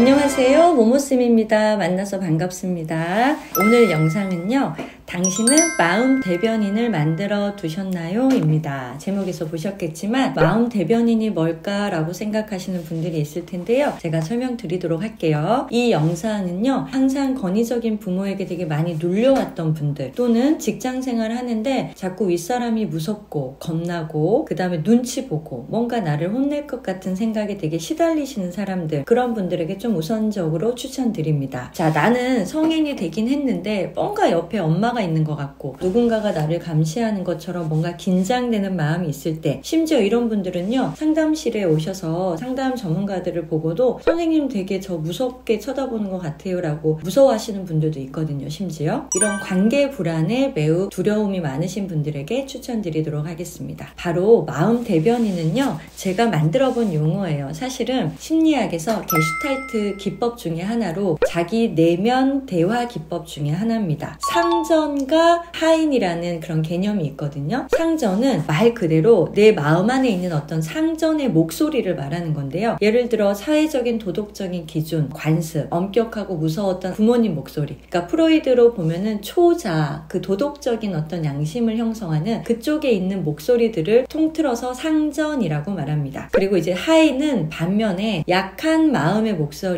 안녕하세요, 모모쌤입니다. 만나서 반갑습니다. 오늘 영상은요, 당신은 마음 대변인을 만들어 두셨나요? 입니다. 제목에서 보셨겠지만 마음 대변인이 뭘까 라고 생각하시는 분들이 있을 텐데요, 제가 설명드리도록 할게요. 이 영상은요, 항상 권위적인 부모에게 되게 많이 눌려왔던 분들, 또는 직장생활 하는데 자꾸 윗사람이 무섭고 겁나고 그 다음에 눈치 보고 뭔가 나를 혼낼 것 같은 생각에 되게 시달리시는 사람들, 그런 분들에게 좀 우선적으로 추천드립니다. 자, 나는 성인이 되긴 했는데 뭔가 옆에 엄마가 있는 것 같고 누군가가 나를 감시하는 것처럼 뭔가 긴장되는 마음이 있을 때, 심지어 이런 분들은요, 상담실에 오셔서 상담 전문가들을 보고도 선생님 되게 저 무섭게 쳐다보는 것 같아요 라고 무서워하시는 분들도 있거든요. 심지어 이런 관계 불안에 매우 두려움이 많으신 분들에게 추천드리도록 하겠습니다. 바로 마음 대변인은요, 제가 만들어본 용어예요. 사실은 심리학에서 게슈탈트 기법 중에 하나로 자기 내면 대화 기법 중에 하나입니다. 상전과 하인이라는 그런 개념이 있거든요. 상전은 말 그대로 내 마음 안에 있는 어떤 상전의 목소리를 말하는 건데요. 예를 들어 사회적인 도덕적인 기준, 관습, 엄격하고 무서웠던 부모님 목소리, 그러니까 프로이드로 보면은 초자, 그 도덕적인 어떤 양심을 형성하는 그쪽에 있는 목소리들을 통틀어서 상전이라고 말합니다. 그리고 이제 하인은 반면에 약한 마음의 목소리예요.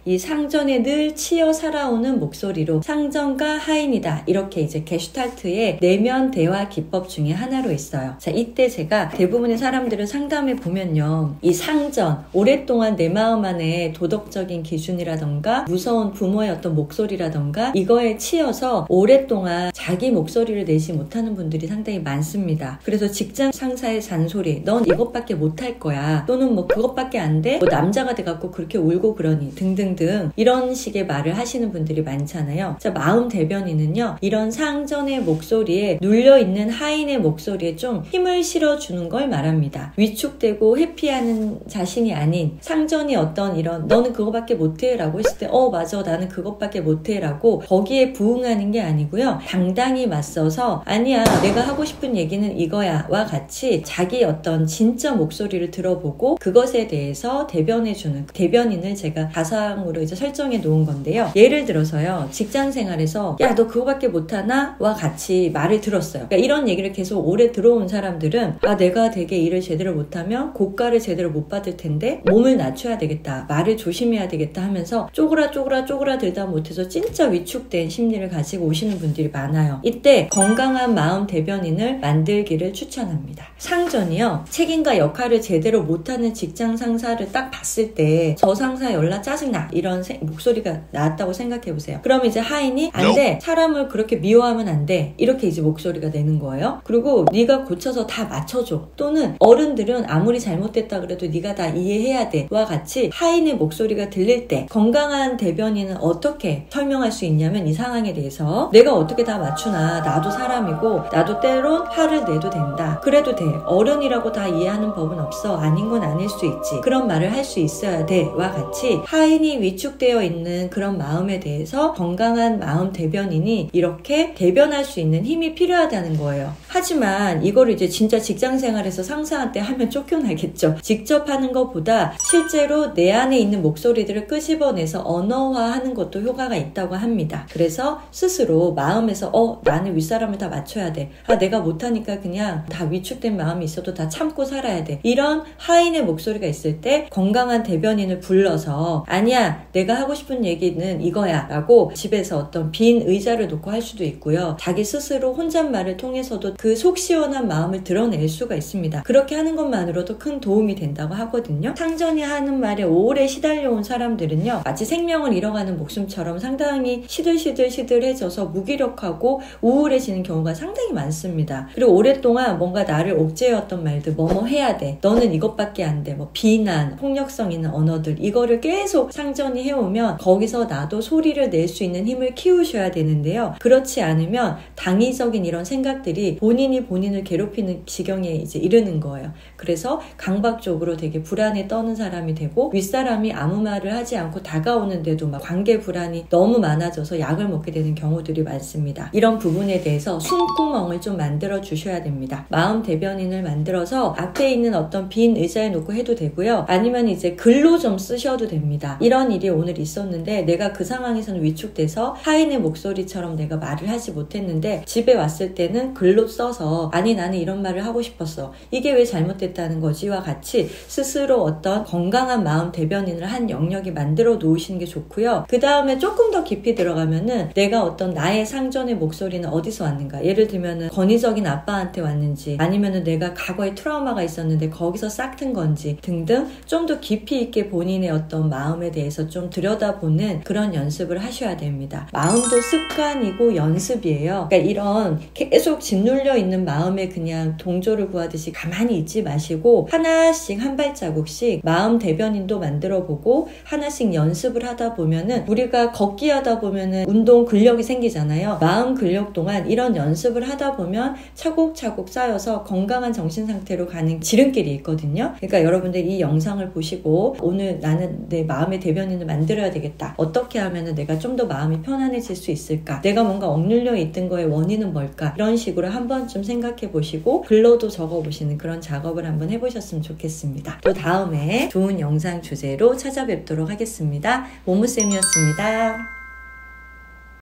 이 상전에 늘 치여 살아오는 목소리로 상전과 하인이다, 이렇게 이제 게슈탈트의 내면 대화 기법 중에 하나로 있어요. 자, 이때 제가 대부분의 사람들을 상담해 보면요, 이 상전, 오랫동안 내 마음 안에 도덕적인 기준이라던가 무서운 부모의 어떤 목소리라던가 이거에 치여서 오랫동안 자기 목소리를 내지 못하는 분들이 상당히 많습니다. 그래서 직장 상사의 잔소리, 넌 이것밖에 못할 거야, 또는 뭐 그것밖에 안 돼, 뭐 남자가 돼갖고 그렇게 울고 그러니 등등등, 이런 식의 말을 하시는 분들이 많잖아요. 자, 마음 대변인은요, 이런 상전의 목소리에 눌려있는 하인의 목소리에 좀 힘을 실어주는 걸 말합니다. 위축되고 회피하는 자신이 아닌 상전이 어떤 이런 너는 그거밖에 못해 라고 했을 때 맞아, 나는 그것밖에 못해 라고 거기에 부응하는 게 아니고요, 당당히 맞서서 아니야, 내가 하고 싶은 얘기는 이거야 와 같이 자기 어떤 진짜 목소리를 들어보고 그것에 대해서 대변해주는 대변인을 제가 가상으로 이제 설정해 놓은 건데요. 예를 들어서요, 직장 생활에서 야, 너 그거밖에 못하나? 와 같이 말을 들었어요. 그러니까 이런 얘기를 계속 오래 들어온 사람들은 내가 되게 일을 제대로 못하면 고가를 제대로 못 받을 텐데 몸을 낮춰야 되겠다, 말을 조심해야 되겠다 하면서 쪼그라들다 못해서 진짜 위축된 심리를 가지고 오시는 분들이 많아요. 이때 건강한 마음 대변인을 만들기를 추천합니다. 상전이요, 책임과 역할을 제대로 못하는 직장 상사를 딱 봤을 때 저 상사 연락 짜증나, 이런 목소리가 나왔다고 생각해보세요. 그럼 이제 하인이 안 돼, 사람을 그렇게 미워하면 안 돼, 이렇게 이제 목소리가 내는 거예요. 그리고 네가 고쳐서 다 맞춰줘, 또는 어른들은 아무리 잘못됐다 그래도 네가 다 이해해야 돼 와 같이 하인의 목소리가 들릴 때 건강한 대변인은 어떻게 설명할 수 있냐면, 이 상황에 대해서 내가 어떻게 다 맞추나, 나도 사람이고 나도 때론 화를 내도 된다, 그래도 돼, 어른이라고 다 이해하는 법은 없어, 아닌 건 아닐 수 있지, 그런 말을 할 수 있어야 돼 와 같이 하인이 위축되어 있는 그런 마음에 대해서 건강한 마음 대변인이 이렇게 대변할 수 있는 힘이 필요하다는 거예요. 하지만 이거를 이제 진짜 직장생활에서 상사한테 하면 쫓겨나겠죠. 직접 하는 것보다 실제로 내 안에 있는 목소리들을 끄집어내서 언어화하는 것도 효과가 있다고 합니다. 그래서 스스로 마음에서 나는 윗사람을 다 맞춰야 돼, 내가 못하니까 그냥 다 위축된 마음이 있어도 다 참고 살아야 돼, 이런 하인의 목소리가 있을 때 건강한 대변인을 불러서 아니야, 내가 하고 싶은 얘기는 이거야 라고 집에서 어떤 빈 의자를 놓고 할 수도 있고요, 자기 스스로 혼잣말을 통해서도 그 속 시원한 마음을 드러낼 수가 있습니다. 그렇게 하는 것만으로도 큰 도움이 된다고 하거든요. 상전이 하는 말에 오래 시달려온 사람들은요, 마치 생명을 잃어가는 목숨처럼 상당히 시들시들해져서 무기력하고 우울해지는 경우가 상당히 많습니다. 그리고 오랫동안 뭔가 나를 옥죄해왔던 말들, 뭐뭐 해야 돼, 너는 이것밖에 안 돼, 뭐 비난, 폭력성 있는 언어들, 이거를 계속 상전이 해오면 거기서 나도 소리를 낼 수 있는 힘을 키우셔야 되는데요. 그럴 그렇지 않으면 당위적인 이런 생각들이 본인이 본인을 괴롭히는 지경에 이제 이르는 거예요. 그래서 강박적으로 되게 불안에 떠는 사람이 되고, 윗사람이 아무 말을 하지 않고 다가오는데도 막 관계 불안이 너무 많아져서 약을 먹게 되는 경우들이 많습니다. 이런 부분에 대해서 숨구멍을 좀 만들어 주셔야 됩니다. 마음 대변인을 만들어서 앞에 있는 어떤 빈 의자에 놓고 해도 되고요. 아니면 이제 글로 좀 쓰셔도 됩니다. 이런 일이 오늘 있었는데 내가 그 상황에서는 위축돼서 타인의 목소리처럼 내가 말을 하지 못했는데 집에 왔을 때는 글로 써서 아니 나는 이런 말을 하고 싶었어. 이게 왜 잘못됐다는 거지와 같이 스스로 어떤 건강한 마음 대변인을 한 영역이 만들어 놓으시는 게 좋고요. 그 다음에 조금 더 깊이 들어가면은 내가 어떤 나의 상전의 목소리는 어디서 왔는가. 예를 들면은 권위적인 아빠한테 왔는지 아니면은 내가 과거에 트라우마가 있었는데 거기서 싹튼 건지 등등 좀 더 깊이 있게 본인의 어떤 마음에 대해서 좀 들여다보는 그런 연습을 하셔야 됩니다. 마음도 습관이고 연습이에요. 그러니까 이런 계속 짓눌려 있는 마음에 그냥 동조를 구하듯이 가만히 있지 마시고 하나씩 한 발자국씩 마음 대변인도 만들어 보고 하나씩 연습을 하다 보면은 우리가 걷기 하다 보면은 운동 근력이 생기잖아요. 마음 근력 동안 이런 연습을 하다 보면 차곡차곡 쌓여서 건강한 정신 상태로 가는 지름길이 있거든요. 그러니까 여러분들 이 영상을 보시고 오늘 나는 내 마음의 대변인을 만들어야 되겠다. 어떻게 하면은 내가 좀 더 마음이 편안해질 수 있을까? 내가 뭔가 억눌려 있던 거의 원인은 뭘까? 이런 식으로 한 번쯤 생각해 보시고 글로도 적어 보시는 그런 작업을 한번 해보셨으면 좋겠습니다. 또 다음에 좋은 영상 주제로 찾아뵙도록 하겠습니다. 모무쌤이었습니다.